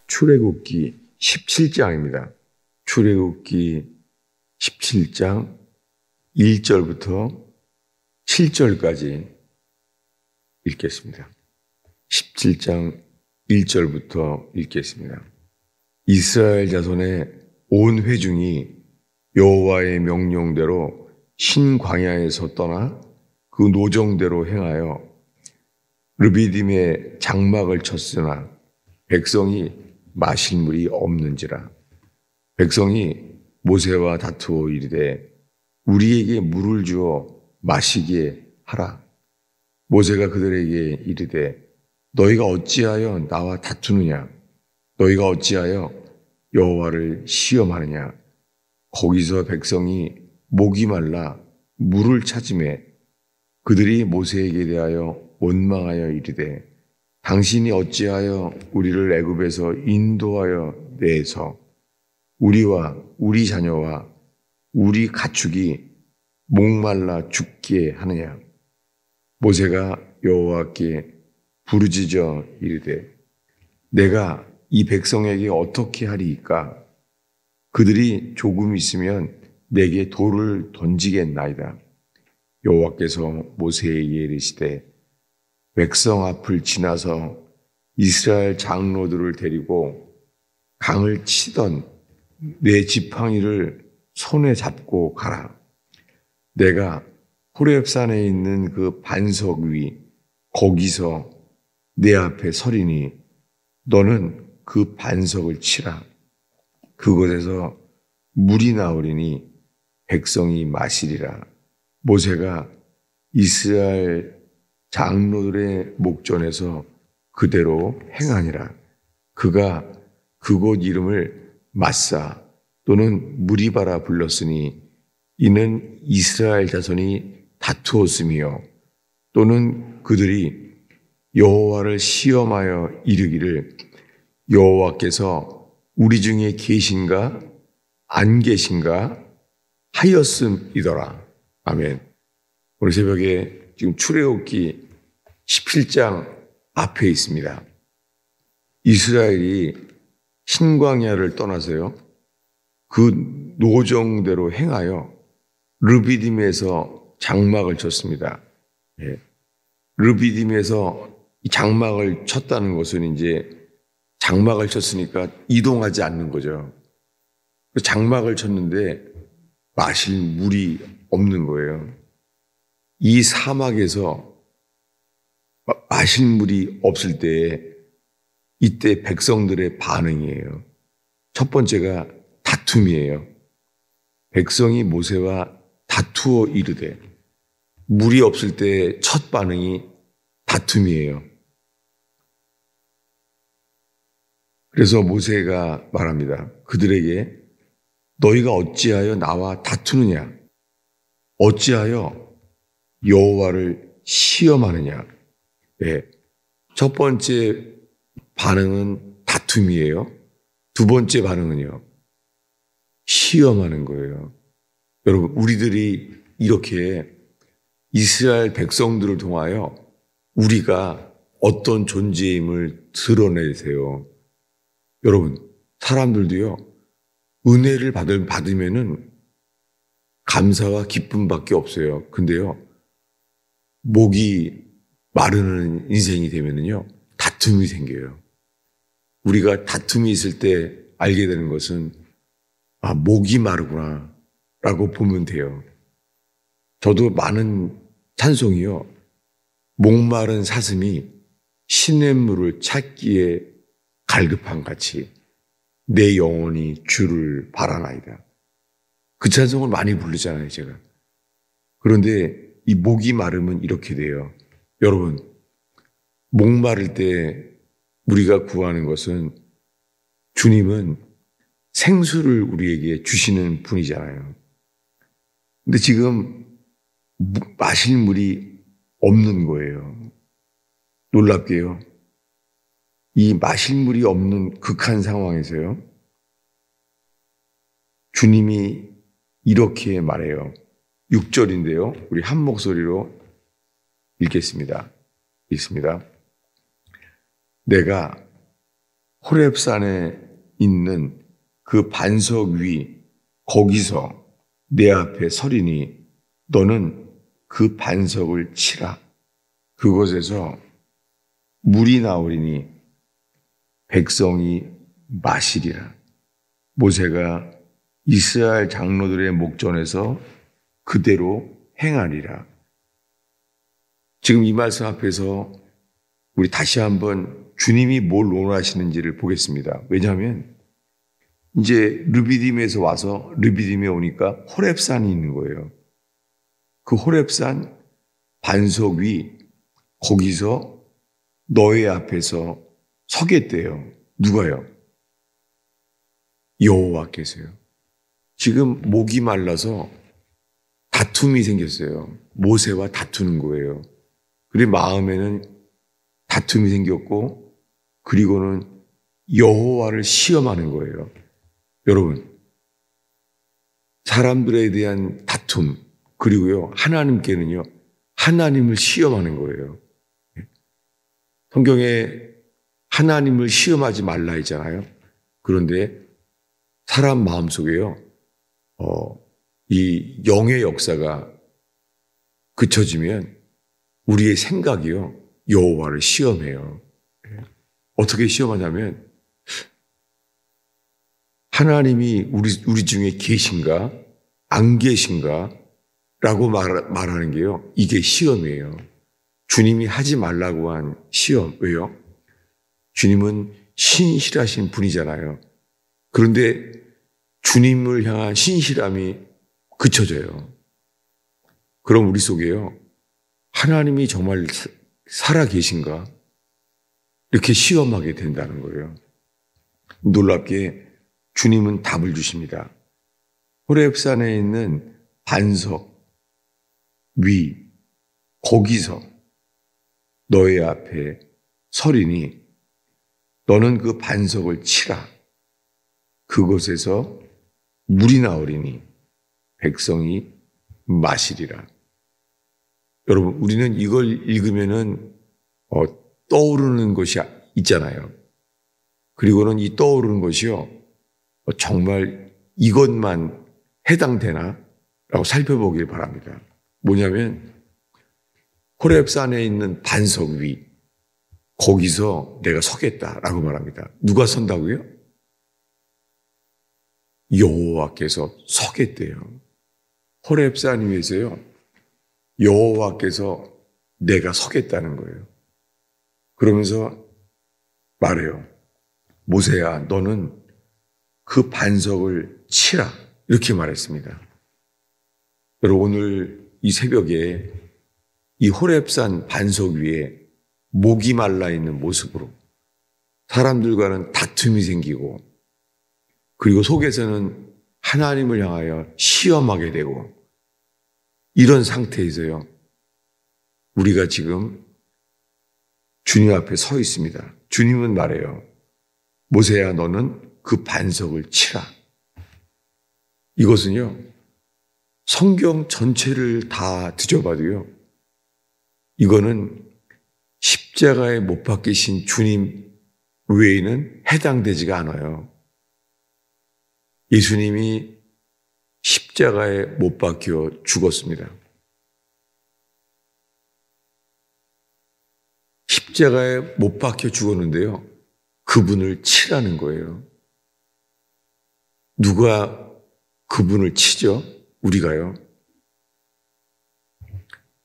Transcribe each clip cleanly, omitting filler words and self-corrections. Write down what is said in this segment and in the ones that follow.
출애굽기 17장입니다. 출애굽기 17장 1절부터 7절까지 읽겠습니다. 17장 1절부터 읽겠습니다. 이스라엘 자손의 온 회중이 여호와의 명령대로 신광야에서 떠나 그 노정대로 행하여 르비딤에 장막을 쳤으나 백성이 마실 물이 없는지라. 백성이 모세와 다투어 이르되 우리에게 물을 주어 마시게 하라. 모세가 그들에게 이르되 너희가 어찌하여 나와 다투느냐? 너희가 어찌하여 여호와를 시험하느냐? 거기서 백성이 목이 말라 물을 찾으매 그들이 모세에게 대하여 원망하여 이르되 당신이 어찌하여 우리를 애굽에서 인도하여 내서 우리와 우리 자녀와 우리 가축이 목말라 죽게 하느냐? 모세가 여호와께 부르짖어 이르되 내가 이 백성에게 어떻게 하리이까? 그들이 조금 있으면 내게 돌을 던지겠나이다. 여호와께서 모세에게 이르시되 백성 앞을 지나서 이스라엘 장로들을 데리고 강을 치던 내 지팡이를 손에 잡고 가라. 내가 호렙산에 있는 그 반석 위 거기서 내 앞에 서리니 너는 그 반석을 치라. 그곳에서 물이 나오리니 백성이 마시리라. 모세가 이스라엘 장로들의 목전에서 그대로 행하니라. 그가 그곳 이름을 마사 또는 무리바라 불렀으니 이는 이스라엘 자손이 다투었으며 또는 그들이 여호와를 시험하여 이르기를 여호와께서 우리 중에 계신가 안 계신가 하였음이더라. 아멘. 오늘 새벽에 지금 출애굽기 17장 앞에 있습니다. 이스라엘이 신광야를 떠나서요. 그 노정대로 행하여 르비딤에서 장막을 쳤습니다. 예. 르비딤에서 이 장막을 쳤다는 것은 이제 장막을 쳤으니까 이동하지 않는 거죠. 장막을 쳤는데 마실 물이 없는 거예요. 이 사막에서 마실 물이 없을 때 이때 백성들의 반응이에요. 첫 번째가 다툼이에요. 백성이 모세와 다투어 이르되 물이 없을 때 첫 반응이 다툼이에요. 그래서 모세가 말합니다. 그들에게 너희가 어찌하여 나와 다투느냐? 어찌하여 여호와를 시험하느냐? 네. 첫 번째 반응은 다툼이에요. 두 번째 반응은요. 시험하는 거예요. 여러분, 우리들이 이렇게 이스라엘 백성들을 통하여 우리가 어떤 존재임을 드러내세요. 여러분, 사람들도요, 은혜를 받으면은 감사와 기쁨밖에 없어요. 근데요, 목이 마르는 인생이 되면은요, 다툼이 생겨요. 우리가 다툼이 있을 때 알게 되는 것은, 아, 목이 마르구나, 라고 보면 돼요. 저도 많은 찬송이요, 목마른 사슴이 시냇물을 찾기에 갈급한 같이 내 영혼이 주를 바라나이다. 그 찬송을 많이 부르잖아요, 제가. 그런데 이 목이 마르면 이렇게 돼요. 여러분, 목 마를 때 우리가 구하는 것은 주님은 생수를 우리에게 주시는 분이잖아요. 근데 지금 마실 물이 없는 거예요. 놀랍게요. 이 마실 물이 없는 극한 상황에서요. 주님이 이렇게 말해요. 6절인데요. 우리 한 목소리로 읽겠습니다. 읽습니다. 내가 호렙산에 있는 그 반석 위 거기서 내 앞에 서리니 너는 그 반석을 치라. 그곳에서 물이 나오리니 백성이 마시리라. 모세가 이스라엘 장로들의 목전에서 그대로 행하리라. 지금 이 말씀 앞에서 우리 다시 한번 주님이 뭘 원하시는지를 보겠습니다. 왜냐하면 이제 르비딤에서 와서 르비딤에 오니까 호렙산이 있는 거예요. 그 호렙산 반석 위 거기서 너의 앞에서 서겠대요. 누가요? 여호와께서요. 지금 목이 말라서 다툼이 생겼어요. 모세와 다투는 거예요. 그리고 마음에는 다툼이 생겼고 그리고는 여호와를 시험하는 거예요. 여러분, 사람들에 대한 다툼 그리고요 하나님께는요 하나님을 시험하는 거예요. 성경에 하나님을 시험하지 말라 했잖아요. 그런데 사람 마음속에요 이 영의 역사가 그쳐지면 우리의 생각이요 여호와를 시험해요. 어떻게 시험하냐면 하나님이 우리 중에 계신가 안 계신가 라고 말하는 게요 이게 시험이에요. 주님이 하지 말라고 한 시험. 왜요? 주님은 신실하신 분이잖아요. 그런데 주님을 향한 신실함이 그쳐져요. 그럼 우리 속에요 하나님이 정말 살아 계신가? 이렇게 시험하게 된다는 거예요. 놀랍게 주님은 답을 주십니다. 호렙산에 있는 반석 위 거기서 너의 앞에 서리니 너는 그 반석을 치라. 그곳에서 물이 나오리니 백성이 마시리라. 여러분, 우리는 이걸 읽으면은 떠오르는 것이 있잖아요. 그리고는 이 떠오르는 것이요 정말 이것만 해당되나? 라고 살펴보길 바랍니다. 뭐냐면 호렙산에 있는 반석 위 거기서 내가 서겠다라고 말합니다. 누가 선다고요? 여호와께서 서겠대요. 호렙산 위에서요 여호와께서 내가 서겠다는 거예요. 그러면서 말해요. 모세야 너는 그 반석을 치라. 이렇게 말했습니다. 여러분 오늘 이 새벽에 이 호렙산 반석 위에 목이 말라 있는 모습으로 사람들과는 다툼이 생기고 그리고 속에서는 하나님을 향하여 시험하게 되고 이런 상태에서요 우리가 지금 주님 앞에 서 있습니다. 주님은 말해요. 모세야 너는 그 반석을 치라. 이것은요 성경 전체를 다 뒤져봐도요 이거는 십자가에 못 박히신 주님 외에는 해당되지가 않아요. 예수님이 십자가에 못 박혀 죽었습니다. 십자가에 못 박혀 죽었는데요. 그분을 치라는 거예요. 누가 그분을 치죠? 우리가요.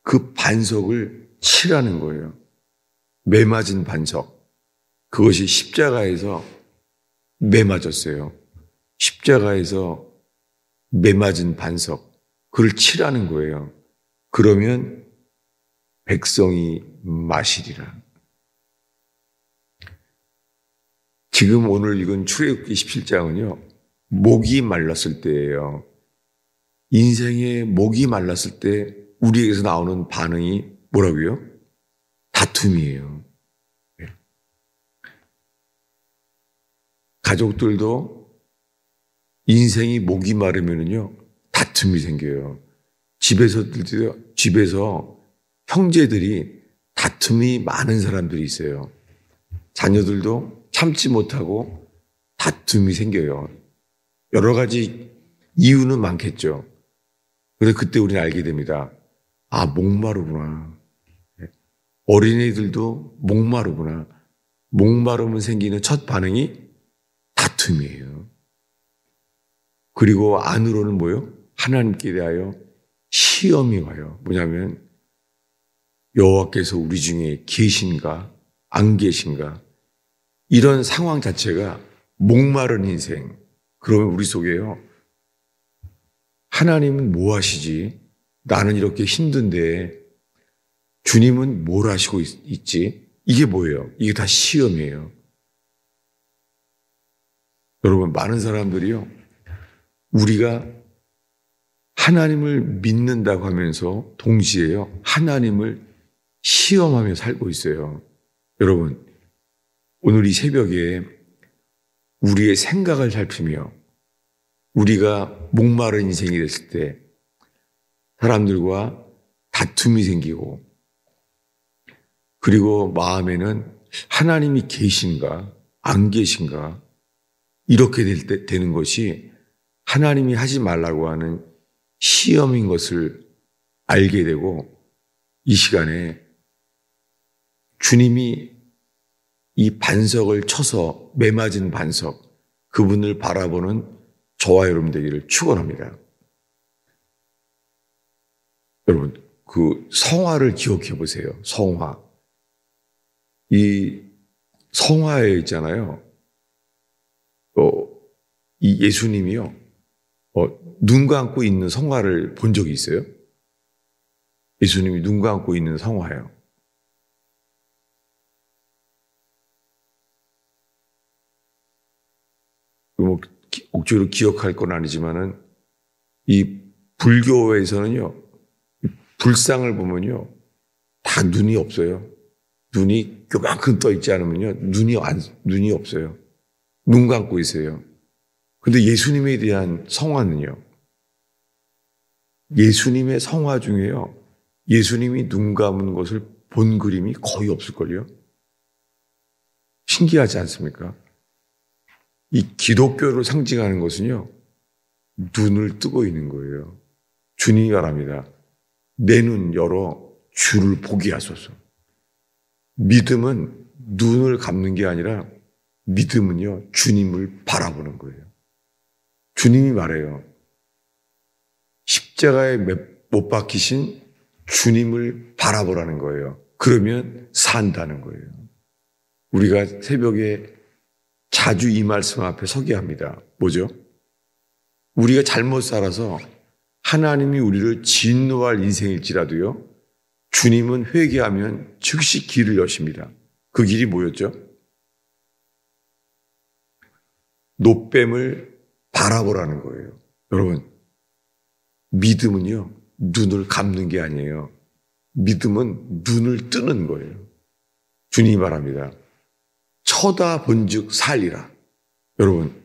그 반석을 치라는 거예요. 매맞은 반석. 그것이 십자가에서 매맞았어요. 십자가에서 매맞은 반석. 그걸 치라는 거예요. 그러면 백성이 마시리라. 지금 오늘 읽은 출애굽기 17장은요. 목이 말랐을 때예요. 인생의 목이 말랐을 때 우리에게서 나오는 반응이 뭐라고요? 다툼이에요. 가족들도 인생이 목이 마르면은요 다툼이 생겨요. 집에서 형제들이 다툼이 많은 사람들이 있어요. 자녀들도 참지 못하고 다툼이 생겨요. 여러 가지 이유는 많겠죠. 그래서 그때 우리는 알게 됩니다. 아, 목마르구나. 어린이들도 목마르구나. 목마르면 생기는 첫 반응이 다툼이에요. 그리고 안으로는 뭐요? 하나님께 대하여 시험이 와요. 뭐냐면 여호와께서 우리 중에 계신가 안 계신가, 이런 상황 자체가 목마른 인생. 그러면 우리 속에요, 하나님은 뭐 하시지? 나는 이렇게 힘든데 주님은 뭘 하시고 있지? 이게 뭐예요? 이게 다 시험이에요. 여러분, 많은 사람들이요, 우리가 하나님을 믿는다고 하면서 동시에요, 하나님을 시험하며 살고 있어요. 여러분, 오늘 이 새벽에 우리의 생각을 살피며 우리가 목마른 인생이 됐을 때 사람들과 다툼이 생기고, 그리고 마음에는 하나님이 계신가 안 계신가, 이렇게 되는 것이 하나님이 하지 말라고 하는 시험인 것을 알게 되고, 이 시간에 주님이 이 반석을 쳐서 매맞은 반석, 그분을 바라보는 저와 여러분 되기를 축원합니다. 여러분, 그 성화를 기억해 보세요. 성화. 이 성화에 있잖아요, 이 예수님이요, 눈 감고 있는 성화를 본 적이 있어요? 예수님이 눈 감고 있는 성화예요. 뭐 억지로 기억할 건 아니지만은 이 불교에서는요, 불상을 보면요, 다 눈이 없어요. 눈이 요만큼 떠 있지 않으면요, 눈이 없어요. 눈 감고 있어요. 근데 예수님에 대한 성화는요, 예수님의 성화 중에요, 예수님이 눈 감은 것을 본 그림이 거의 없을걸요. 신기하지 않습니까? 이 기독교를 상징하는 것은요, 눈을 뜨고 있는 거예요. 주님이 말합니다. 내 눈 열어 주를 보게 하소서. 믿음은 눈을 감는 게 아니라 믿음은요, 주님을 바라보는 거예요. 주님이 말해요. 십자가에 못 박히신 주님을 바라보라는 거예요. 그러면 산다는 거예요. 우리가 새벽에 자주 이 말씀 앞에 서게 합니다. 뭐죠? 우리가 잘못 살아서 하나님이 우리를 진노할 인생일지라도요, 주님은 회개하면 즉시 길을 여십니다. 그 길이 뭐였죠? 노뱀을 바라보라는 거예요. 여러분, 믿음은요, 눈을 감는 게 아니에요. 믿음은 눈을 뜨는 거예요. 주님이 말합니다. 쳐다본즉 살리라. 여러분,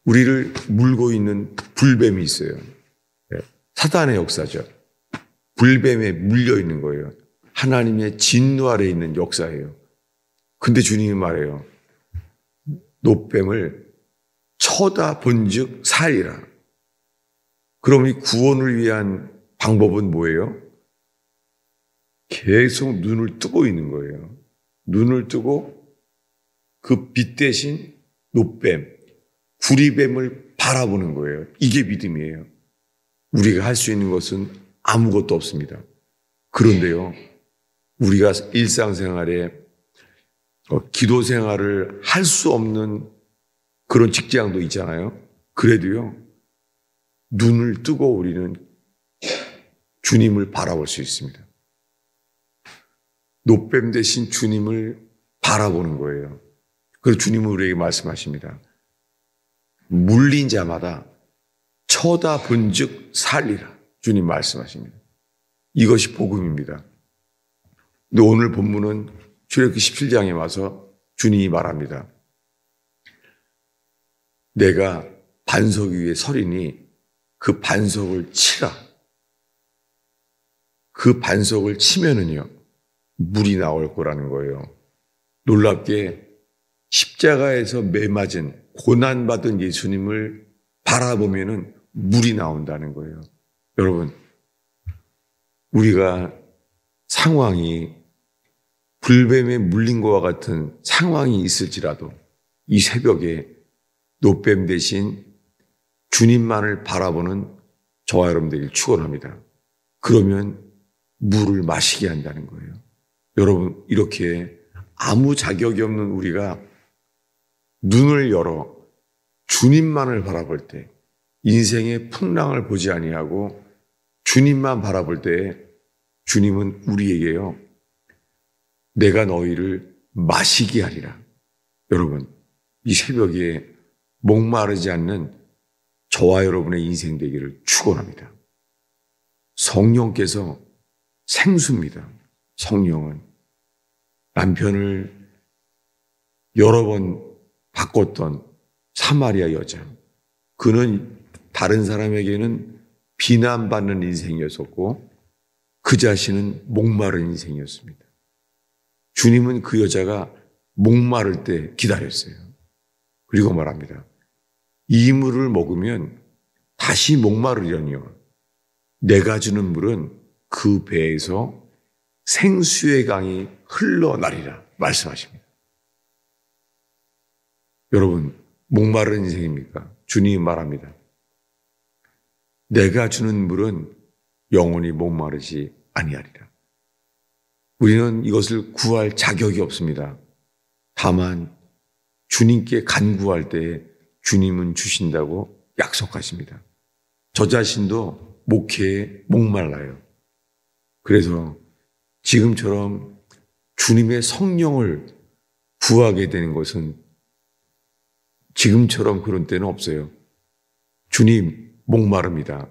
우리를 물고 있는 불뱀이 있어요. 사단의 역사죠. 불뱀에 물려 있는 거예요. 하나님의 진노 아래 있는 역사예요. 근데 주님이 말해요. 노뱀을 쳐다본즉 살리라. 그럼 이 구원을 위한 방법은 뭐예요? 계속 눈을 뜨고 있는 거예요. 눈을 뜨고 그 빛 대신 노뱀, 구리뱀을 바라보는 거예요. 이게 믿음이에요. 우리가 할 수 있는 것은 아무것도 없습니다. 그런데요, 우리가 일상생활에 기도 생활을 할 수 없는 그런 직장도 있잖아요. 그래도요, 눈을 뜨고 우리는 주님을 바라볼 수 있습니다. 노뱀 대신 주님을 바라보는 거예요. 그래서 주님은 우리에게 말씀하십니다. 물린 자마다 쳐다본즉 살리라. 주님 말씀하십니다. 이것이 복음입니다. 근데 오늘 본문은 출애굽기 17장에 와서 주님이 말합니다. 내가 반석 위에 서리니 그 반석을 치라. 그 반석을 치면은요, 물이 나올 거라는 거예요. 놀랍게 십자가에서 매맞은 고난받은 예수님을 바라보면은 물이 나온다는 거예요. 여러분, 우리가 상황이 불뱀에 물린 것과 같은 상황이 있을지라도 이 새벽에 노뱀 대신 주님만을 바라보는 저와 여러분들이 축원합니다. 그러면 물을 마시게 한다는 거예요. 여러분, 이렇게 아무 자격이 없는 우리가 눈을 열어 주님만을 바라볼 때 인생의 풍랑을 보지 아니하고 주님만 바라볼 때 주님은 우리에게요, 내가 너희를 마시게 하리라. 여러분, 이 새벽에 목마르지 않는 저와 여러분의 인생 되기를 축원합니다. 성령께서 생수입니다. 성령은 남편을 여러 번 바꿨던 사마리아 여자, 그는 다른 사람에게는 비난받는 인생이었었고 그 자신은 목마른 인생이었습니다. 주님은 그 여자가 목마를 때 기다렸어요. 그리고 말합니다. 이 물을 먹으면 다시 목마르려니와 내가 주는 물은 그 배에서 생수의 강이 흘러나리라 말씀하십니다. 여러분, 목마른 인생입니까? 주님이 말합니다. 내가 주는 물은 영원히 목마르지 아니하리라. 우리는 이것을 구할 자격이 없습니다. 다만 주님께 간구할 때 주님은 주신다고 약속하십니다. 저 자신도 목회에 목말라요. 그래서 지금처럼 주님의 성령을 구하게 되는 것은 지금처럼 그런 때는 없어요. 주님, 목마릅니다.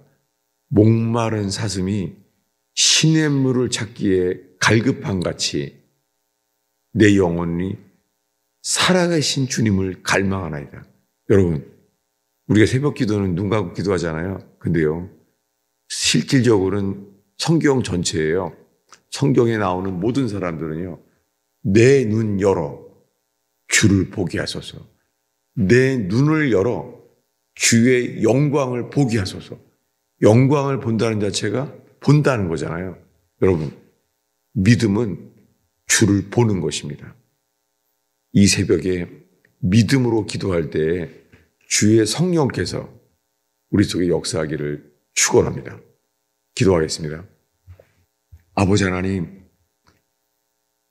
목마른 사슴이 시냇물을 찾기에 갈급한 같이 내 영혼이 살아계신 주님을 갈망하나이다. 여러분, 우리가 새벽 기도는 눈 감고 기도하잖아요. 근데요, 실질적으로는 성경 전체예요. 성경에 나오는 모든 사람들은요, 내 눈 열어 주를 보게 하소서. 내 눈을 열어 주의 영광을 보게 하소서. 영광을 본다는 자체가 본다는 거잖아요. 여러분, 믿음은 주를 보는 것입니다. 이 새벽에 믿음으로 기도할 때 주의 성령께서 우리 속에 역사하기를 축원합니다. 기도하겠습니다. 아버지 하나님,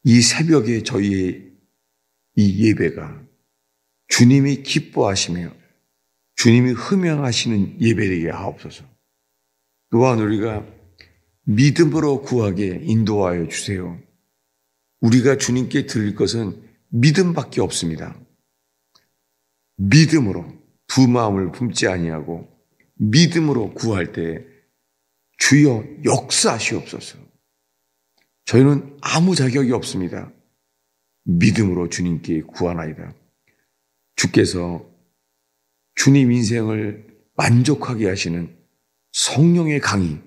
이 새벽에 저희의 이 예배가 주님이 기뻐하시며 주님이 흠양하시는 예배되게 하옵소서. 또한 우리가 믿음으로 구하게 인도하여 주세요. 우리가 주님께 드릴 것은 믿음밖에 없습니다. 믿음으로 두 마음을 품지 아니하고 믿음으로 구할 때 주여 역사하시옵소서. 저희는 아무 자격이 없습니다. 믿음으로 주님께 구하나이다. 주께서 주님 인생을 만족하게 하시는 성령의 강이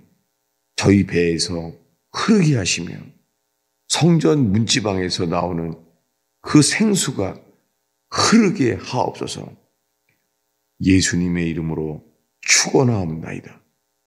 저희 배에서 흐르게 하시며 성전 문지방에서 나오는 그 생수가 흐르게 하옵소서. 예수님의 이름으로 축원하옵나이다.